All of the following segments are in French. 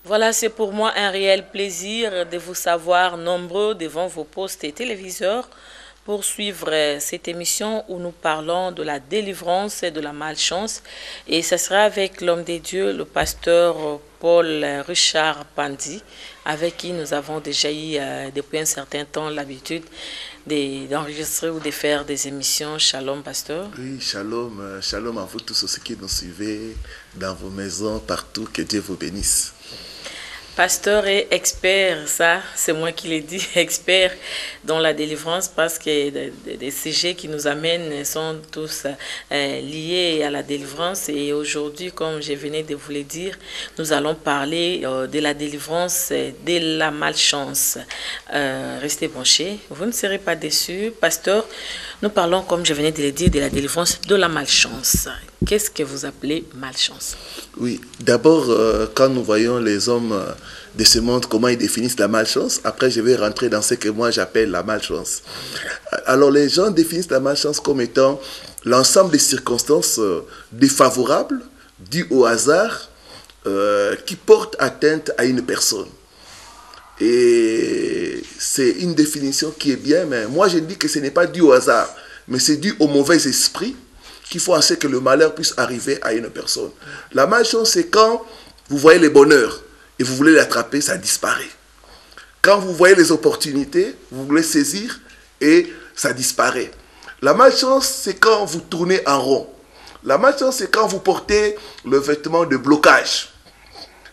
Voilà, c'est pour moi un réel plaisir de vous savoir nombreux devant vos postes et téléviseurs pour suivre cette émission où nous parlons de la délivrance et de la malchance. Et ce sera avec l'homme de Dieu, le pasteur Paul Richard Pandi, avec qui nous avons déjà eu depuis un certain temps l'habitude d'enregistrer ou de faire des émissions. Shalom, pasteur. Oui, shalom, shalom à vous tous ceux qui nous suivez dans vos maisons, partout. Que Dieu vous bénisse. Pasteur et expert, ça c'est moi qui l'ai dit, expert dans la délivrance, parce que les sujets qui nous amènent sont tous liés à la délivrance. Et aujourd'hui, comme je venais de vous le dire, nous allons parler de la délivrance de la malchance. Restez branchés, vous ne serez pas déçus. Pasteur, nous parlons, comme je venais de le dire, de la délivrance de la malchance. Qu'est-ce que vous appelez malchance? Oui, d'abord, quand nous voyons les hommes de ce monde, comment ils définissent la malchance, après je vais rentrer dans ce que moi j'appelle la malchance. Alors les gens définissent la malchance comme étant l'ensemble des circonstances défavorables, dues au hasard, qui portent atteinte à une personne. Et c'est une définition qui est bien, mais moi je dis que ce n'est pas dû au hasard, mais c'est dû au mauvais esprit qui font en sorte que le malheur puisse arriver à une personne. La malchance, c'est quand vous voyez les bonheurs et vous voulez l'attraper, ça disparaît. Quand vous voyez les opportunités, vous voulez saisir et ça disparaît. La malchance, c'est quand vous tournez en rond. La malchance, c'est quand vous portez le vêtement de blocage.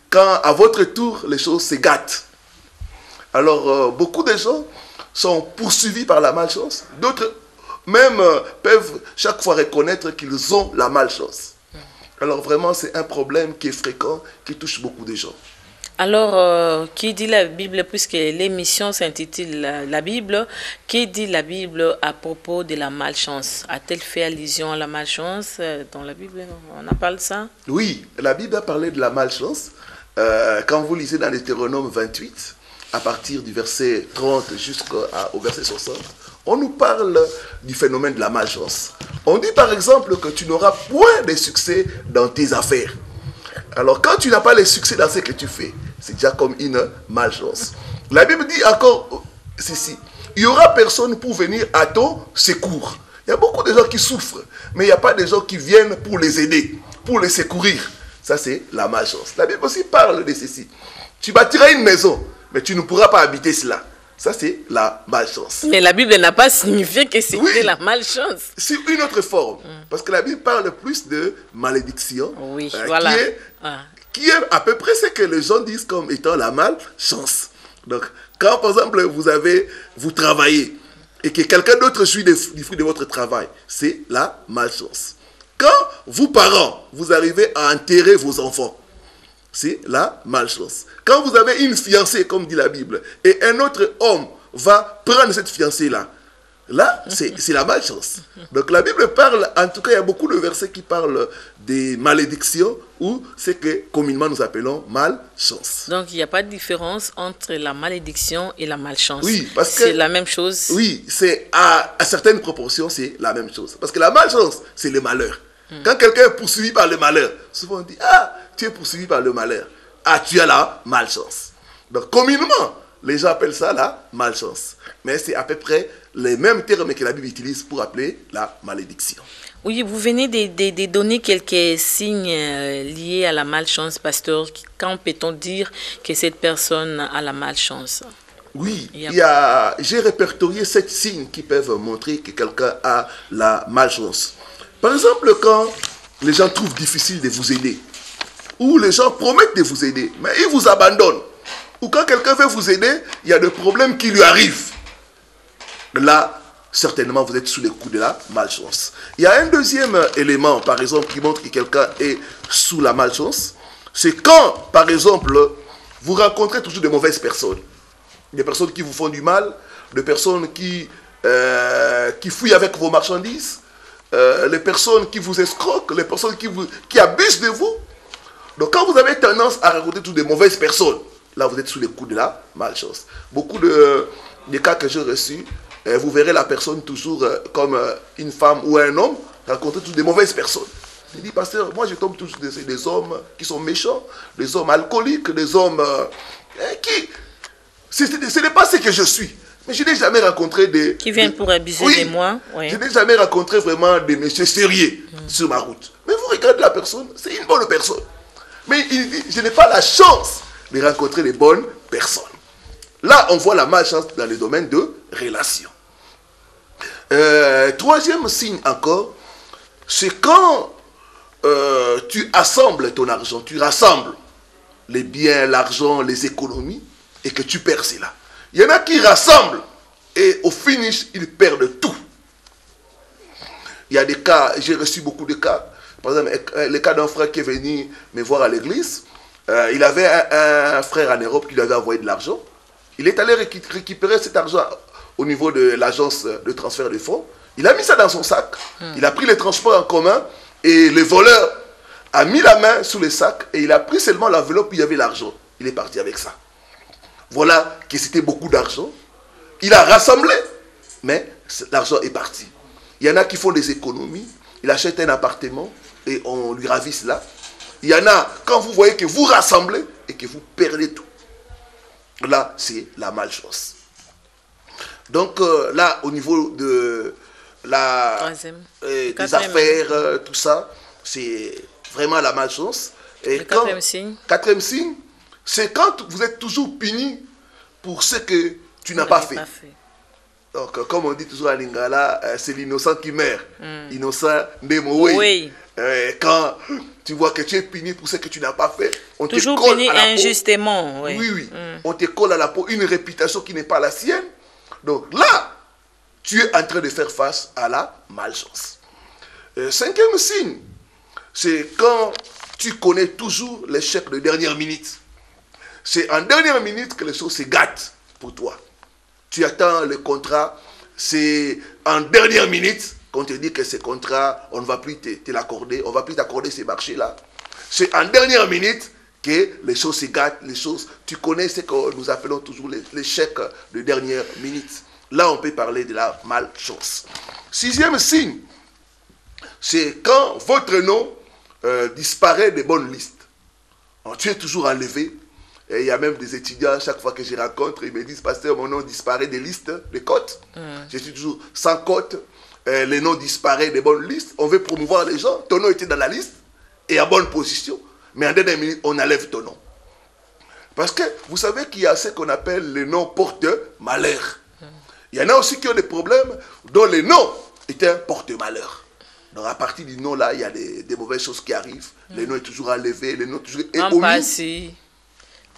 Quand, à votre tour, les choses se gâtent. Alors, beaucoup de gens sont poursuivis par la malchance. D'autres même peuvent chaque fois reconnaître qu'ils ont la malchance. Alors vraiment, c'est un problème qui est fréquent, qui touche beaucoup de gens. Alors, qui dit la Bible, puisque l'émission s'intitule la Bible, qui dit la Bible à propos de la malchance? A-t-elle fait allusion à la malchance dans la Bible? On en parle ça? Oui, la Bible a parlé de la malchance. Quand vous lisez dans Deutéronome 28, à partir du verset 30 jusqu'au verset 60, on nous parle du phénomène de la malchance. On dit par exemple que tu n'auras point de succès dans tes affaires. Alors quand tu n'as pas le succès dans ce que tu fais, c'est déjà comme une malchance. La Bible dit encore ceci: il n'y aura personne pour venir à ton secours. Il y a beaucoup de gens qui souffrent, mais il n'y a pas de gens qui viennent pour les aider, pour les secourir. Ça c'est la malchance. La Bible aussi parle de ceci. Tu bâtiras une maison, mais tu ne pourras pas habiter cela. Ça, c'est la malchance. Mais la Bible n'a pas signifié que c'était la malchance. C'est une autre forme. Parce que la Bible parle plus de malédiction. Oui, voilà. Qui est à peu près ce que les gens disent comme étant la malchance. Donc, quand par exemple, vous travaillez et que quelqu'un d'autre jouit du fruit de votre travail, c'est la malchance. Quand vous, parents, vous arrivez à enterrer vos enfants, c'est la malchance. Quand vous avez une fiancée, comme dit la Bible, et un autre homme va prendre cette fiancée-là, là, c'est la malchance. Donc la Bible parle, en tout cas, il y a beaucoup de versets qui parlent des malédictions ou ce que communément nous appelons malchance. Donc il n'y a pas de différence entre la malédiction et la malchance. Oui, parce que c'est la même chose. Oui, c'est à certaines proportions, c'est la même chose. Parce que la malchance, c'est le malheur. Quand quelqu'un est poursuivi par le malheur, souvent on dit: ah, tu es poursuivi par le malheur. Ah, tu as la malchance. Donc, communément, les gens appellent ça la malchance. Mais c'est à peu près les mêmes termes que la Bible utilise pour appeler la malédiction. Oui, vous venez de donner quelques signes liés à la malchance, pasteur. Quand peut-on dire que cette personne a la malchance? Oui, j'ai répertorié 7 signes qui peuvent montrer que quelqu'un a la malchance. Par exemple, quand les gens trouvent difficile de vous aider, ou les gens promettent de vous aider, mais ils vous abandonnent. Ou quand quelqu'un veut vous aider, il y a des problèmes qui lui arrivent. Là, certainement, vous êtes sous les coups de la malchance. Il y a un deuxième élément, par exemple, qui montre que quelqu'un est sous la malchance. C'est quand, par exemple, vous rencontrez toujours de mauvaises personnes. Des personnes qui vous font du mal, des personnes qui fouillent avec vos marchandises, les personnes qui vous escroquent, les personnes qui abusent de vous. Donc quand vous avez tendance à rencontrer toutes des mauvaises personnes, là vous êtes sous les coups de la malchance. Beaucoup de cas que j'ai reçus, vous verrez la personne toujours comme une femme ou un homme rencontrer toutes des mauvaises personnes. Il dit, pasteur, moi je tombe tous des hommes qui sont méchants, des hommes alcooliques, des hommes qui... Ce n'est pas ce que je suis. Mais je n'ai jamais rencontré des... Qui viennent pour abuser de moi. Oui. Je n'ai jamais rencontré vraiment des messieurs sérieux sur ma route. Mais vous regardez la personne, c'est une bonne personne. Mais il dit, je n'ai pas la chance de rencontrer les bonnes personnes. Là, on voit la malchance dans le domaine de relations. Troisième signe encore, c'est quand tu assembles ton argent, tu rassembles les biens, l'argent, les économies, et que tu perds cela. Il y en a qui rassemblent, et au finish, ils perdent tout. Il y a des cas, j'ai reçu beaucoup de cas. Par exemple, le cas d'un frère qui est venu me voir à l'église. Il avait un frère en Europe qui lui avait envoyé de l'argent. Il est allé récupérer cet argent au niveau de l'agence de transfert de fonds. Il a mis ça dans son sac. Il a pris les transports en commun et le voleur a mis la main sous le sac et il a pris seulement l'enveloppe où il y avait l'argent. Il est parti avec ça. Voilà que c'était beaucoup d'argent. Il a rassemblé, mais l'argent est parti. Il y en a qui font des économies. Il achète un appartement et on lui ravisse là. Il y en a, quand vous voyez que vous rassemblez et que vous perdez tout. Là, c'est la malchance. Donc là, au niveau de des affaires, tout ça, c'est vraiment la malchance. Et quatrième signe. Quatrième signe, c'est quand vous êtes toujours puni pour ce que tu n'as pas fait. Donc, comme on dit toujours à Lingala, c'est l'innocent qui meurt. Innocent Nemo. Oui. Quand tu vois que tu es puni pour ce que tu n'as pas fait, on toujours te colle puni à la injustement. Peau. Oui. On te colle à la peau une réputation qui n'est pas la sienne. Donc là, tu es en train de faire face à la malchance. Cinquième signe, c'est quand tu connais toujours l'échec de dernière minute. C'est en dernière minute que les choses se gâtent pour toi. Tu attends le contrat, c'est en dernière minute qu'on te dit que ce contrat, on ne va plus te l'accorder, on ne va plus t'accorder ces marchés-là. C'est en dernière minute que les choses se gâtent, les choses, tu connais ce que nous appelons toujours l'échec de dernière minute. Là, on peut parler de la malchance. Sixième signe, c'est quand votre nom disparaît des bonnes listes. Alors, tu es toujours enlevé. Et il y a même des étudiants, chaque fois que je rencontre, ils me disent, pasteur, mon nom disparaît des listes, des cotes. Je suis toujours sans cote. Les noms disparaissent des bonnes listes. On veut promouvoir les gens. Ton nom était dans la liste et à bonne position. Mais en dernière minute, on enlève ton nom. Parce que vous savez qu'il y a ce qu'on appelle les noms porte-malheur. Il y en a aussi qui ont des problèmes dont les noms étaient un porte-malheur. Donc à partir du nom là, il y a des mauvaises choses qui arrivent. Les noms sont toujours enlevés, les noms toujours omis.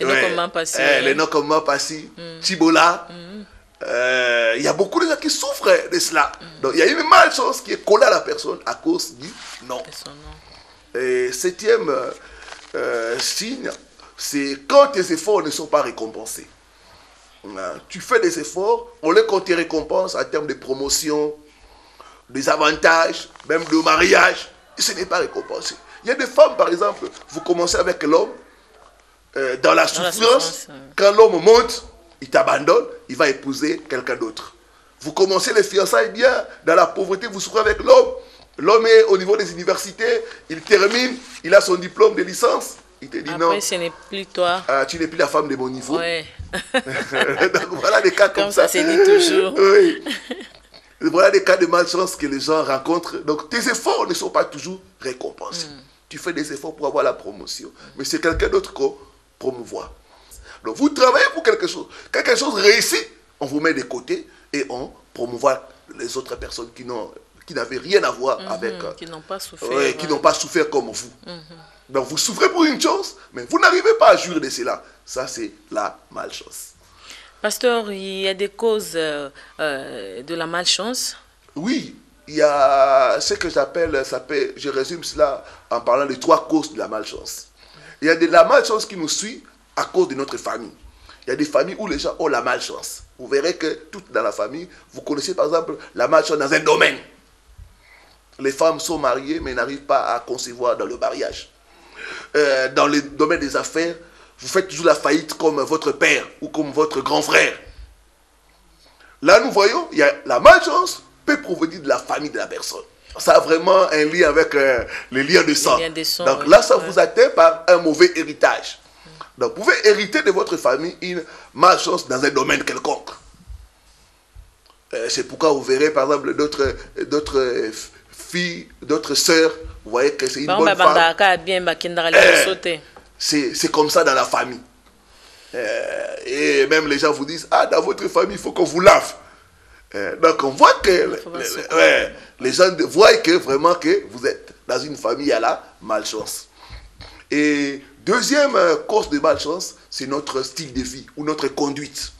Les noms comme Mampassi, Chibola. Il y a beaucoup de gens qui souffrent de cela. Donc il y a une malchance qui est collée à la personne à cause du nom. Et septième signe, c'est quand tes efforts ne sont pas récompensés. Tu fais des efforts, on les compte tes récompenses en termes de promotion, des avantages, même de mariage, et ce n'est pas récompensé. Il y a des femmes, par exemple, vous commencez avec l'homme, dans la souffrance, quand l'homme monte, il t'abandonne, il va épouser quelqu'un d'autre. Vous commencez les fiançailles bien, dans la pauvreté, vous souffrez avec l'homme. L'homme est au niveau des universités, il termine, il a son diplôme de licence. Il te dit après, non. Après, ce n'est plus toi. Tu n'es plus la femme de mon niveau. Ouais. Donc voilà des cas comme ça. Ça se dit toujours. Oui. Voilà des cas de malchance que les gens rencontrent. Donc tes efforts ne sont pas toujours récompensés. Tu fais des efforts pour avoir la promotion. Mais c'est quelqu'un d'autre qu'on promouvoit. Donc vous travaillez pour quelque chose. Quelque chose réussit, on vous met de côté et on promouvoit les autres personnes qui n'avaient rien à voir avec... qui n'ont pas souffert. Qui n'ont pas souffert comme vous. Donc vous souffrez pour une chose, mais vous n'arrivez pas à jouir de cela. Ça, c'est la malchance. Pasteur, il y a des causes de la malchance? Oui, il y a ce que j'appelle, je résume cela en parlant de 3 causes de la malchance. Il y a de la malchance qui nous suit à cause de notre famille. Il y a des familles où les gens ont la malchance. Vous verrez que tout dans la famille, vous connaissez par exemple la malchance dans un domaine. Les femmes sont mariées mais n'arrivent pas à concevoir dans le mariage. Dans le domaine des affaires, vous faites toujours la faillite comme votre père ou comme votre grand frère. Là, nous voyons, il y a la malchance peut provenir de la famille de la personne. ça a vraiment un lien avec les liens de sang. Donc oui. là, ça vous atteint par un mauvais héritage. Donc vous pouvez hériter de votre famille une malchance dans un domaine quelconque. C'est pourquoi vous verrez par exemple d'autres filles, d'autres sœurs, vous voyez que c'est une bonne femme. C'est comme ça dans la famille. Et même les gens vous disent, ah, dans votre famille, il faut qu'on vous lave. Donc on voit que les gens voient que vraiment que vous êtes dans une famille à la malchance. Et deuxième cause de malchance, c'est notre style de vie ou notre conduite.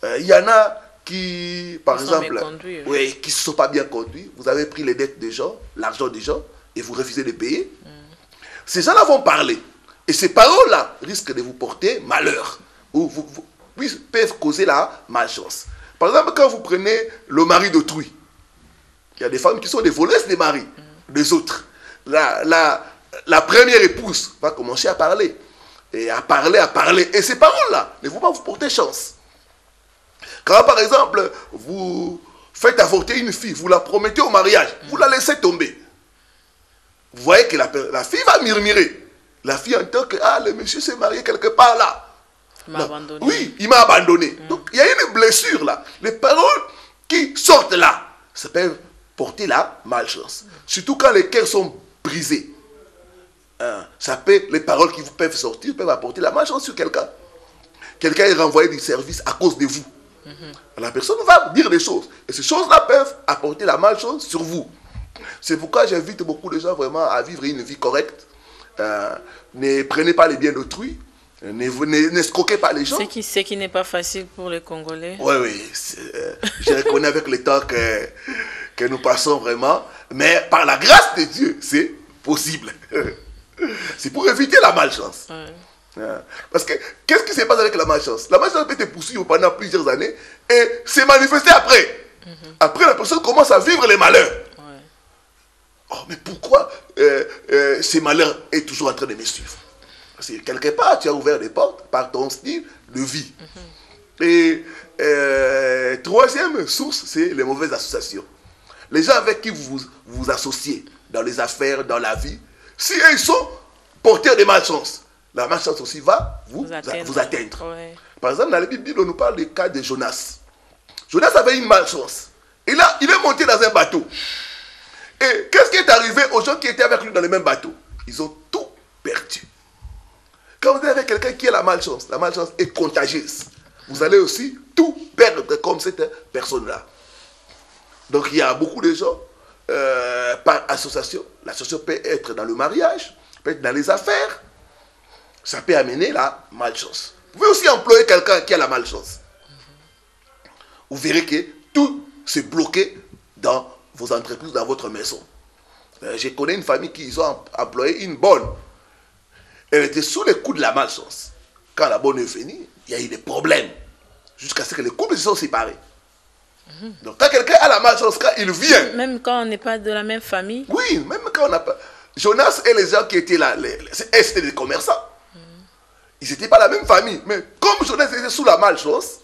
Il y en a qui, par exemple, qui ne se sont pas bien conduits. Vous avez pris les dettes des gens, l'argent des gens, et vous refusez de payer. Ces gens-là vont parler. Et ces paroles-là risquent de vous porter malheur. Ou peuvent causer la malchance. Par exemple, quand vous prenez le mari d'autrui, il y a des femmes qui sont des voleuses des maris, des autres. La première épouse va commencer à parler. Et à parler. Et ces paroles-là ne vont pas vous porter chance. Quand par exemple, vous faites avorter une fille, vous la promettez au mariage, vous la laissez tomber. Vous voyez que la fille va murmurer. La fille entend que le monsieur s'est marié quelque part là. Il m'a abandonné. Oui, il m'a abandonné. Donc il y a une blessure là. Les paroles qui sortent là, ça peut porter la malchance. Surtout quand les cœurs sont brisés. Les paroles qui vous peuvent sortir peuvent apporter la malchance sur quelqu'un. Quelqu'un est renvoyé du service à cause de vous. La personne va dire des choses. Et ces choses-là peuvent apporter la malchance sur vous. C'est pourquoi j'invite beaucoup de gens vraiment à vivre une vie correcte. Ne prenez pas les biens d'autrui. N'escroquez pas les gens. Ce qui n'est pas facile pour les Congolais. Oui. Je reconnais avec le temps que nous passons vraiment. Mais par la grâce de Dieu, c'est possible. C'est pour éviter la malchance. Parce que, qu'est-ce qui se passe avec la malchance? La malchance peut te poursuivre pendant plusieurs années et se manifester après. Après, la personne commence à vivre les malheurs. Oh, mais pourquoi ces malheurs est toujours en train de me suivre? Parce que quelque part, tu as ouvert des portes par ton style de vie. Et troisième source, c'est les mauvaises associations. Les gens avec qui vous vous associez dans les affaires, dans la vie, si ils sont porteurs de malchance, la malchance aussi va vous atteindre. Par exemple, dans la Bible, on nous parle du cas de Jonas. Jonas avait une malchance. Il est monté dans un bateau. Et qu'est-ce qui est arrivé aux gens qui étaient avec lui dans le même bateau? Ils ont tout perdu. Quand vous êtes avec quelqu'un qui a la malchance est contagieuse. Vous allez aussi tout perdre comme cette personne-là. Donc il y a beaucoup de gens par association. L'association peut être dans le mariage, peut être dans les affaires. Ça peut amener la malchance. Vous pouvez aussi employer quelqu'un qui a la malchance. Vous verrez que tout s'est bloqué dans vos entreprises, dans votre maison. Je connais une famille qui ont employé une bonne. Elle était sous les coups de la malchance. Quand la bonne est venue, il y a eu des problèmes. Jusqu'à ce que les couples se sont séparés. Donc quand quelqu'un a la malchance, quand il vient... Même quand on n'est pas de la même famille? Oui, même quand on n'a pas... Jonas et les gens qui étaient là, c'était des commerçants. Ils n'étaient pas la même famille. Mais comme Jonas était sous la malchance,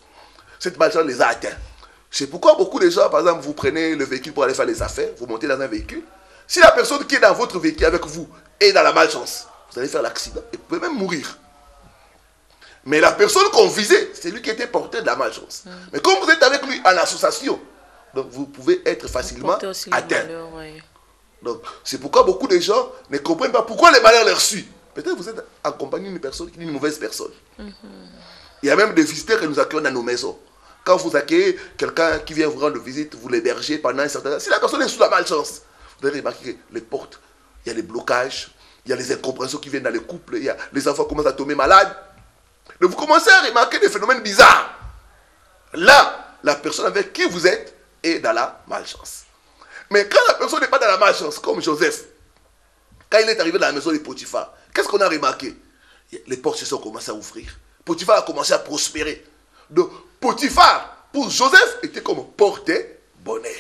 cette malchance les a atteints. C'est pourquoi beaucoup de gens, par exemple, vous prenez le véhicule pour aller faire les affaires, vous montez dans un véhicule. Si la personne qui est dans votre véhicule avec vous est dans la malchance, vous allez faire l'accident et vous pouvez même mourir. Mais la personne qu'on visait, c'est lui qui était porteur de la malchance. Mais comme vous êtes avec lui en association, donc vous pouvez être facilement atteint. Donc c'est pourquoi beaucoup de gens ne comprennent pas pourquoi les malheurs leur suivent. Peut-être vous êtes en compagnie d'une personne qui est une mauvaise personne. Il y a même des visiteurs que nous accueillons dans nos maisons. Quand vous accueillez quelqu'un qui vient vous rendre visite, vous l'hébergez pendant un certain temps. Si la personne est sous la malchance, vous allez remarquer que les portes, il y a les blocages, il y a les incompréhensions qui viennent dans les couples, les enfants commencent à tomber malades. Donc vous commencez à remarquer des phénomènes bizarres. Là, la personne avec qui vous êtes est dans la malchance. Mais quand la personne n'est pas dans la malchance, comme Joseph, quand il est arrivé dans la maison de Potiphar, qu'est-ce qu'on a remarqué? Les portes se sont commencées à ouvrir. Potiphar a commencé à prospérer. Donc Potiphar, pour Joseph, était comme porter bonheur.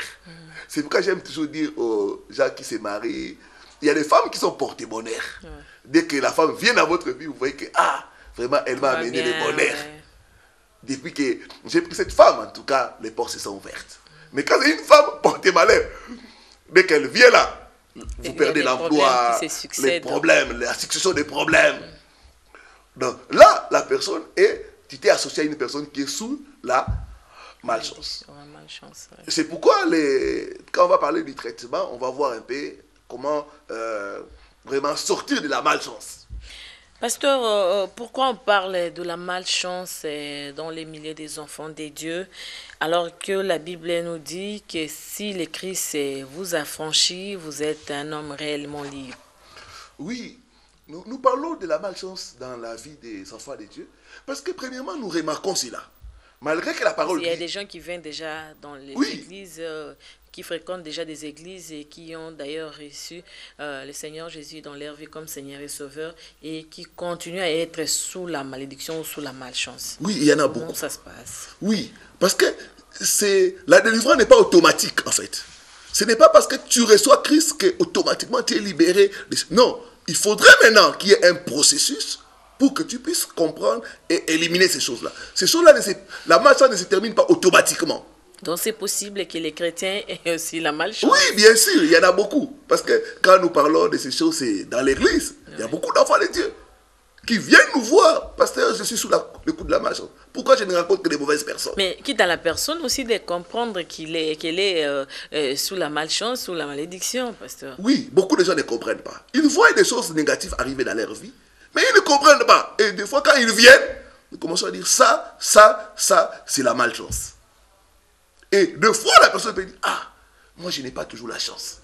C'est pourquoi j'aime toujours dire aux gens qui se marient, il y a des femmes qui sont portées bonheur. Dès que la femme vient dans votre vie, vous voyez que, vraiment, elle m'a amené le bonheur. Depuis que j'ai pris cette femme, en tout cas, les portes se sont ouvertes. Mais quand c'est une femme portée malheur, Dès qu'elle vient là, vous perdez l'emploi, les problèmes, la succession des problèmes. Donc là, la personne tu t'es associé à une personne qui est sous la malchance. C'est pourquoi, quand on va parler du traitement, on va voir un peu comment vraiment sortir de la malchance. Pasteur, pourquoi on parle de la malchance dans les milieux des enfants des dieux, alors que la Bible nous dit que si le Christ vous a franchi, vous êtes un homme réellement libre? Oui, nous parlons de la malchance dans la vie des enfants des dieux, parce que premièrement, nous remarquons cela. Malgré que la parole... Il y a des gens qui viennent déjà dans les églises, qui fréquentent déjà des églises et qui ont d'ailleurs reçu le Seigneur Jésus dans leur vie comme Seigneur et Sauveur et qui continuent à être sous la malédiction ou sous la malchance. Oui, il y en a beaucoup. Comment ça se passe? Oui, parce que la délivrance n'est pas automatique en fait. Ce n'est pas parce que tu reçois Christ qu'automatiquement tu es libéré. Non, il faudrait maintenant qu'il y ait un processus pour que tu puisses comprendre et éliminer ces choses-là. Ces choses-là, la malchance ne se termine pas automatiquement. Donc c'est possible que les chrétiens aient aussi la malchance? Oui, bien sûr, il y en a beaucoup. Parce que quand nous parlons de ces choses, c'est dans l'église. Il y a beaucoup d'enfants de Dieu qui viennent nous voir. Pasteur, je suis sous le coup de la malchance. Pourquoi je ne rencontre que des mauvaises personnes? Mais quitte à la personne aussi de comprendre qu'elle est sous la malchance, sous la malédiction, pasteur. Oui, beaucoup de gens ne comprennent pas. Ils voient des choses négatives arriver dans leur vie, mais ils ne comprennent pas. Et des fois, quand ils viennent, nous commençons à dire ça, c'est la malchance. Et deux fois, la personne peut dire, moi je n'ai pas toujours la chance.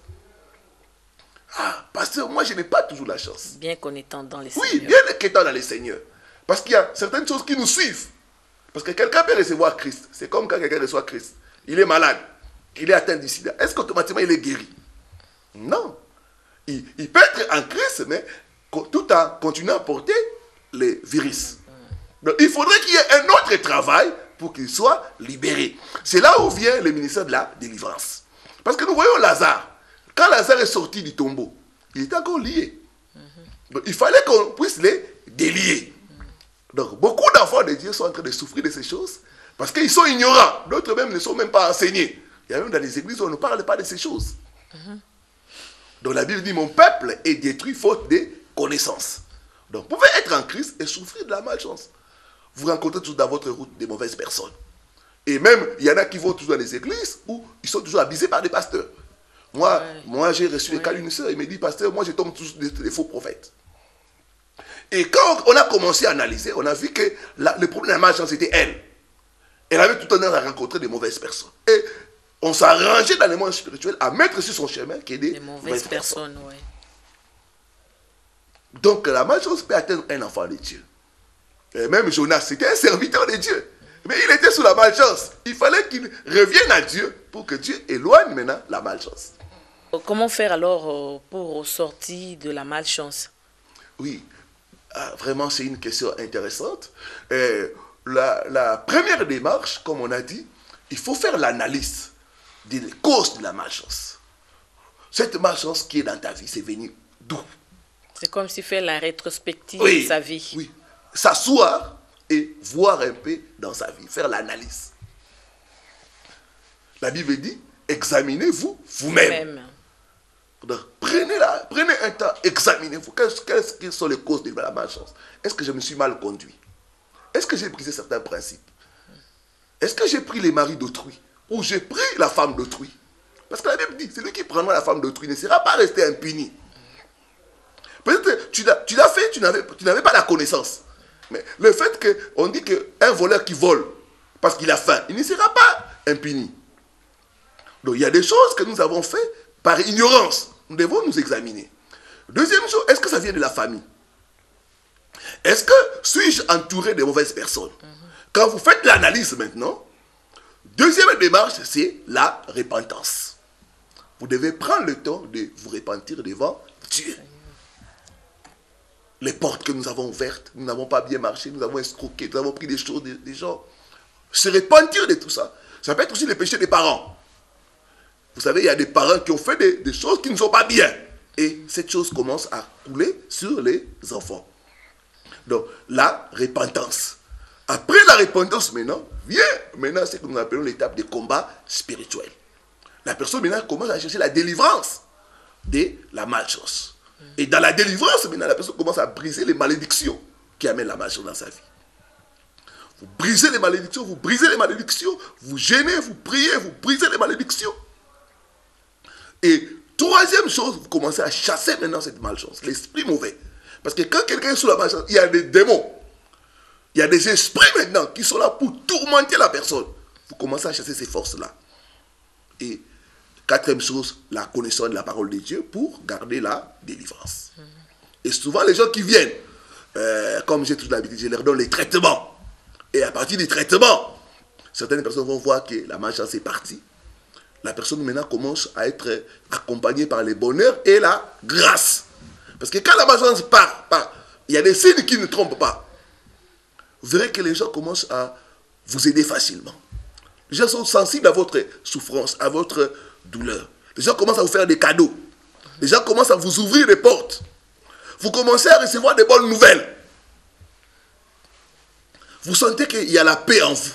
Pasteur, moi je n'ai pas toujours la chance. Bien qu'en étant dans les Seigneurs. Oui, bien qu'étant dans les Seigneurs. Parce qu'il y a certaines choses qui nous suivent. Parce que quelqu'un peut recevoir Christ. C'est comme quand quelqu'un reçoit Christ. Il est malade. Il est atteint du sida. Est-ce qu'automatiquement il est guéri? Non. Il peut être en Christ, mais tout en continuant à porter les virus. Donc il faudrait qu'il y ait un autre travail pour qu'il soit libéré. C'est là où vient le ministère de la délivrance. Parce que nous voyons Lazare. Quand Lazare est sorti du tombeau, il était encore lié. Donc il fallait qu'on puisse les délier. Donc beaucoup d'enfants de Dieu sont en train de souffrir de ces choses parce qu'ils sont ignorants. D'autres même ne sont même pas enseignés. Il y a même dans les églises où on ne parle pas de ces choses. Donc la Bible dit, mon peuple est détruit faute de connaissances. Donc vous pouvez être en Christ et souffrir de la malchance. Vous rencontrez toujours dans votre route des mauvaises personnes. Et même, il y en a qui vont toujours dans les églises où ils sont toujours abusés par des pasteurs. Moi j'ai reçu le cas d'une sœur, il me dit, pasteur, moi je tombe toujours des faux prophètes. Et quand on a commencé à analyser, on a vu que le problème de la malchance, c'était elle. Elle avait tout le temps à rencontrer des mauvaises personnes. Et on s'est arrangé dans le monde spirituel à mettre sur son chemin qu'il y ait des mauvaises personnes. Ouais. Donc la malchance peut atteindre un enfant de Dieu. Et même Jonas, c'était un serviteur de Dieu. Mais il était sous la malchance. Il fallait qu'il revienne à Dieu pour que Dieu éloigne maintenant la malchance. Comment faire alors pour sortir de la malchance? Oui, vraiment c'est une question intéressante. La première démarche, comme on a dit, il faut faire l'analyse des causes de la malchance. Cette malchance qui est dans ta vie, c'est venu d'où? C'est comme si faire la rétrospective de sa vie. Oui, s'asseoir et voir un peu dans sa vie, faire l'analyse. La Bible dit, examinez-vous vous-même. Donc, prenez un temps, examinez-vous. Quelles sont les causes de la malchance? Est-ce que je me suis mal conduit? Est-ce que j'ai brisé certains principes? Est-ce que j'ai pris les maris d'autrui? Ou j'ai pris la femme d'autrui? Parce que la Bible dit, celui qui prendra la femme d'autrui ne sera pas resté impuni. Peut-être tu l'as fait, tu n'avais pas la connaissance. Mais le fait qu'on dit qu'un voleur qui vole, parce qu'il a faim, il ne sera pas impuni. Donc il y a des choses que nous avons fait par ignorance. Nous devons nous examiner. Deuxième chose, est-ce que ça vient de la famille? Est-ce que suis-je entouré de mauvaises personnes? Quand vous faites l'analyse maintenant, deuxième démarche, c'est la repentance. Vous devez prendre le temps de vous repentir devant Dieu. Les portes que nous avons ouvertes, nous n'avons pas bien marché, nous avons escroqué, nous avons pris des choses des gens. Se repentir de tout ça. Ça peut être aussi le péché des parents. Vous savez, il y a des parents qui ont fait des choses qui ne sont pas bien. Et cette chose commence à couler sur les enfants. Donc, la repentance. Après la repentance, maintenant, vient maintenant ce que nous appelons l'étape de combat spirituel. La personne maintenant commence à chercher la délivrance de la malchance. Et dans la délivrance, maintenant, la personne commence à briser les malédictions qui amènent la malchance dans sa vie. Vous brisez les malédictions, vous gênez, vous priez, vous brisez les malédictions. Et troisième chose, vous commencez à chasser maintenant cette malchance, l'esprit mauvais. Parce que quand quelqu'un est sous la malchance, il y a des démons. Il y a des esprits maintenant qui sont là pour tourmenter la personne. Vous commencez à chasser ces forces-là. Et quatrième chose, la connaissance de la parole de Dieu pour garder la délivrance. Et souvent, les gens qui viennent, comme j'ai toujours l'habitude, je leur donne les traitements. Et à partir des traitements, certaines personnes vont voir que la malchance est partie. La personne maintenant commence à être accompagnée par les bonheurs et la grâce. Parce que quand la malchance part, il y a des signes qui ne trompent pas. Vous verrez que les gens commencent à vous aider facilement. Les gens sont sensibles à votre souffrance, à votre douleur. Les gens commencent à vous faire des cadeaux. Les gens commencent à vous ouvrir des portes. Vous commencez à recevoir des bonnes nouvelles. Vous sentez qu'il y a la paix en vous.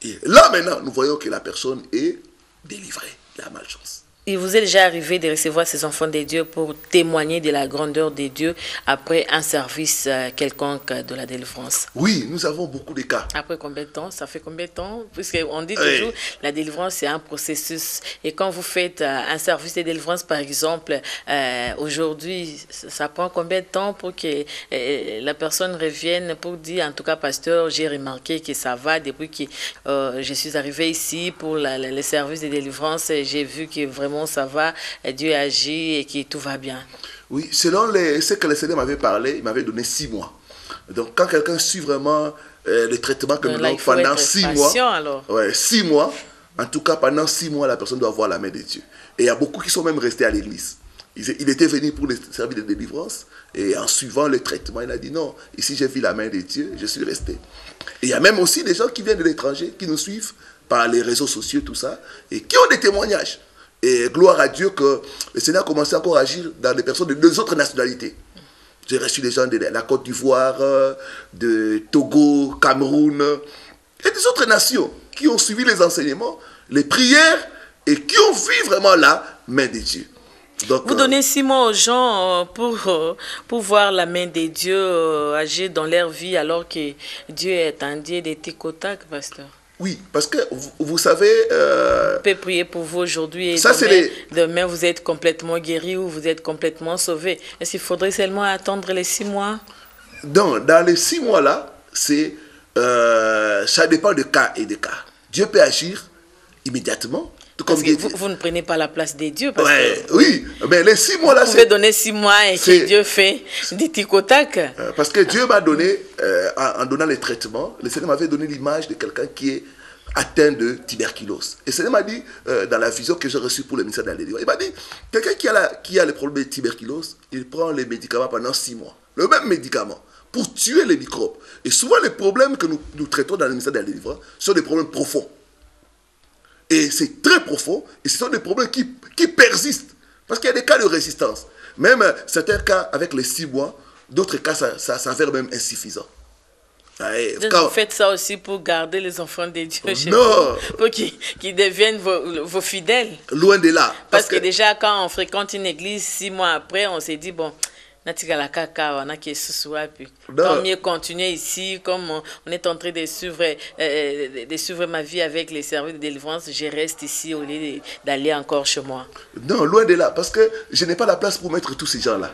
Et là maintenant, nous voyons que la personne est délivrée de la malchance. Il vous est déjà arrivé de recevoir ces enfants de Dieu pour témoigner de la grandeur de Dieu après un service quelconque de la délivrance? Oui, nous avons beaucoup de cas. Après combien de temps? Ça fait combien de temps? Puisqu'on dit toujours la délivrance, c'est un processus. Et quand vous faites un service de délivrance, par exemple, aujourd'hui, ça prend combien de temps pour que la personne revienne pour dire, en tout cas, pasteur, j'ai remarqué que ça va depuis que je suis arrivé ici pour le service de délivrance, j'ai vu que vraiment ça va, Dieu agit et que tout va bien. Oui, selon ce que le Seigneur m'avait parlé, il m'avait donné 6 mois. Donc quand quelqu'un suit vraiment le traitement que nous donnons pendant 6 mois, alors. Ouais, 6 mois, en tout cas pendant 6 mois, la personne doit voir la main de Dieu. Et il y a beaucoup qui sont même restés à l'église. Il était venu pour le service de délivrance et en suivant le traitement, il a dit non, ici j'ai vu la main de Dieu, je suis resté. Et il y a même aussi des gens qui viennent de l'étranger, qui nous suivent par les réseaux sociaux, tout ça, et qui ont des témoignages. Et gloire à Dieu que le Seigneur a commencé encore à agir dans les personnes de 2 autres nationalités. J'ai reçu des gens de la Côte d'Ivoire, de Togo, Cameroun, et des autres nations qui ont suivi les enseignements, les prières, et qui ont vu vraiment la main de Dieu. Donc, vous donnez 6 mois aux gens pour voir la main de Dieu agir dans leur vie alors que Dieu est un Dieu de tic au tac, pasteur. Oui, parce que vous savez... On peut prier pour vous aujourd'hui et demain vous êtes complètement guéri ou vous êtes complètement sauvé. Est-ce qu'il faudrait seulement attendre les 6 mois? Non, dans les 6 mois-là, ça dépend de cas et de cas. Dieu peut agir immédiatement. Parce que vous ne prenez pas la place de Dieu. Oui, mais les 6 mois-là... Vous pouvez donner 6 mois et que Dieu fait du tic au tac. Parce que Dieu m'a donné, en donnant les traitements, le Seigneur m'avait donné l'image de quelqu'un qui est atteint de tuberculose. Et le Seigneur m'a dit, dans la vision que j'ai reçue pour le ministère de la délivrance, il m'a dit, quelqu'un qui a le problème de tuberculose, il prend les médicaments pendant 6 mois. Le même médicament, pour tuer les microbes. Et souvent, les problèmes que nous traitons dans le ministère de la délivrance sont des problèmes profonds. Et c'est très profond, et ce sont des problèmes qui persistent. Parce qu'il y a des cas de résistance. Même certains cas, avec les 6 mois, d'autres cas, ça s'avère même insuffisant. Donc vous faites ça aussi pour garder les enfants de Dieu chez vous, pour qu'ils deviennent vos fidèles. Loin de là. Parce que déjà, quand on fréquente une église, 6 mois après, on s'est dit, bon... Tant mieux continuer ici, comme on est en train de suivre ma vie avec les services de délivrance, je reste ici au lieu d'aller encore chez moi. Non, loin de là, parce que je n'ai pas la place pour mettre tous ces gens-là.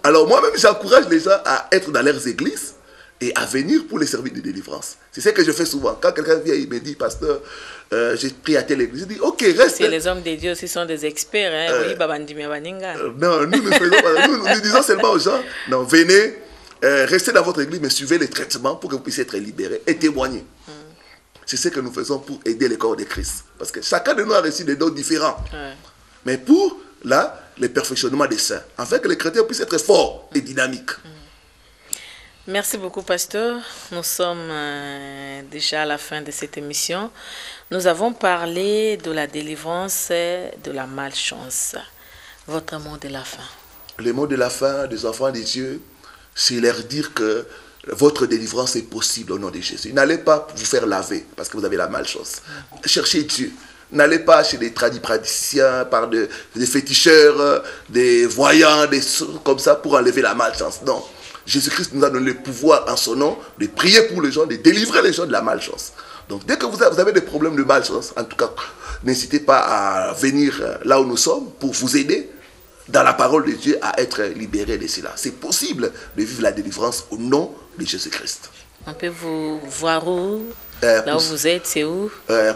Alors moi-même, j'encourage les gens à être dans leurs églises et à venir pour les services de délivrance. C'est ce que je fais souvent. Quand quelqu'un vient, il me dit, pasteur, j'ai pris à telle église, je dis, ok, reste. Si les hommes de Dieu aussi sont des experts, hein, oui, non, nous ne faisons pas. Nous disons seulement aux gens, non, venez, restez dans votre église, mais suivez les traitements pour que vous puissiez être libérés et témoigner. C'est ce que nous faisons pour aider le corps de Christ. Parce que chacun de nous a reçu des dons différents. Mais pour, le perfectionnement des saints, afin que les chrétiens puissent être forts et dynamiques. Merci beaucoup, pasteur. Nous sommes déjà à la fin de cette émission. Nous avons parlé de la délivrance et de la malchance. Votre mot de la fin. Le mot de la fin des enfants de Dieu, c'est leur dire que votre délivrance est possible au nom de Jésus. N'allez pas vous faire laver parce que vous avez la malchance. Cherchez Dieu. N'allez pas chez des praticiens, par des féticheurs, des voyants, des comme ça pour enlever la malchance. Non. Jésus-Christ nous a donné le pouvoir en son nom de prier pour les gens, de délivrer les gens de la malchance. Donc dès que vous avez des problèmes de malchance, en tout cas, n'hésitez pas à venir là où nous sommes pour vous aider dans la parole de Dieu à être libéré de cela. C'est possible de vivre la délivrance au nom de Jésus-Christ. On peut vous voir où? Là où vous êtes, c'est où?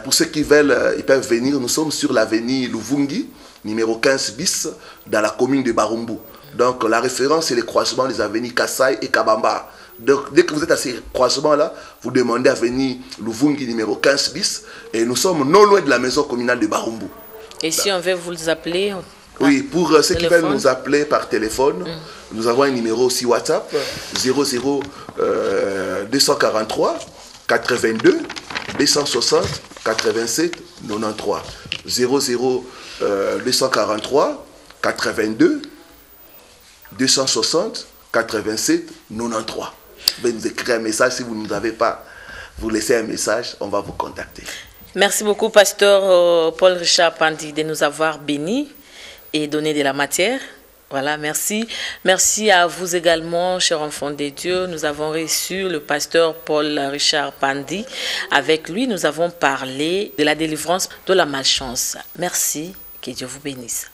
Pour ceux qui veulent, ils peuvent venir. Nous sommes sur l'avenue Luvungi, numéro 15 bis, dans la commune de Barumbu. Donc la référence, c'est les croisements des avenues Kassai et Kabamba. Donc dès que vous êtes à ces croisements-là, vous demandez avenue Luvungi, numéro 15 bis. Et nous sommes non loin de la maison communale de Barumbu. Et si on veut vous appeler? Oui, pour ceux qui veulent nous appeler par téléphone, nous avons un numéro aussi WhatsApp, 00 243 82 260 87 93. 00 243 82 260 87 93. Vous pouvez nous écrire un message. Si vous ne nous avez pas, vous laissez un message, on va vous contacter. Merci beaucoup, pasteur Paul Richard Pandi, de nous avoir bénis et donné de la matière. Voilà, merci. Merci à vous également, chers enfants de Dieu. Nous avons reçu le pasteur Paul Richard Pandi. Avec lui, nous avons parlé de la délivrance de la malchance. Merci, que Dieu vous bénisse.